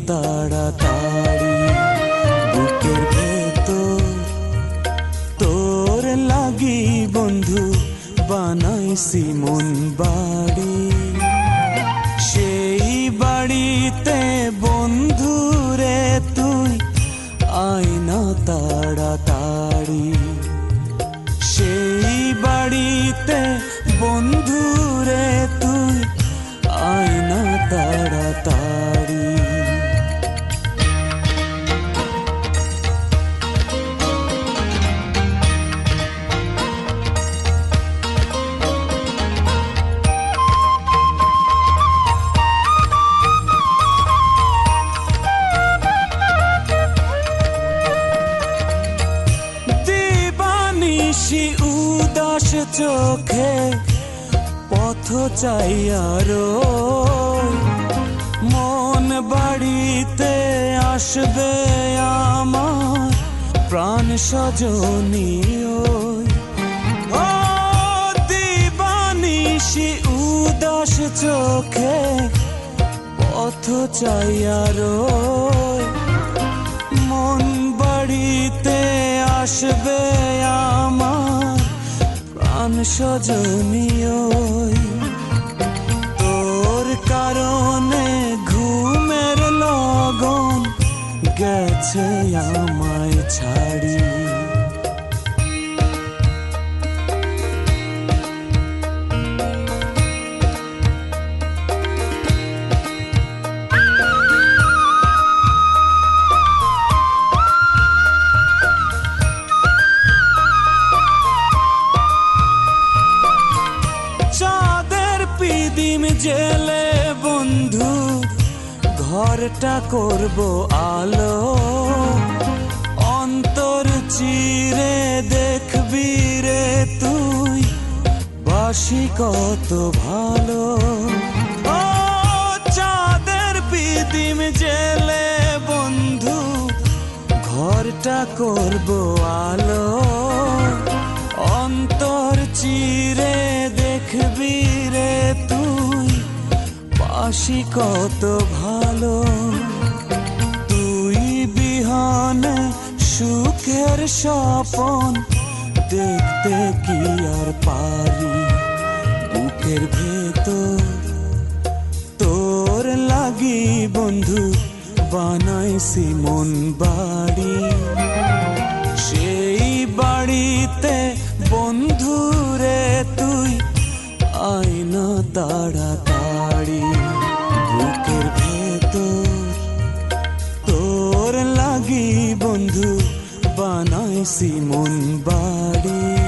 তাড়াতাড়ি বুকের ভেতর তোর লাগি বন্ধু বানাইছি মন বাড়ি সেই বাড়িতে বন্ধু রে তুই আয় না তাড়াতাড়ি সেই বাড়িতে বন্ধু রে তুই আয় না তাড়াতাড়ি দিবানিশি উদাস চোখে পথ চাইয়া রই মন বাড়িতে আসবে আমার প্রাণ সজনী ওই ও দিবানিশি উদাস চোখে পথ চাইয়া রই মন বাড়িতে আসবে আমার প্রাণ সজনী ওই তোর কারণে ঘুমের লগন গেছে আমায় ছাড়ি দিম জেলে বন্ধু ঘরটা করব আলো অন্তর চিরে দেখবি রে তুই বাসি কত ভালো ও চাঁদের পিদিম জেলে বন্ধু ঘরটা করব আলো অন্তর চিরে দেখবি রে তুই বাসি কত ভালো তুই বিহানে সুখের স্বপন দেখতে কি আর পারি বুকের ভেতর তোর লাগি বন্ধু বানাইছি মন বাড়ি সেই বাড়িতে বন্ধু রে তুই আয় না তাড়াতাড়ি বুকের ভেতর তোর লাগি বন্ধু বানাইছি মন বাড়ি।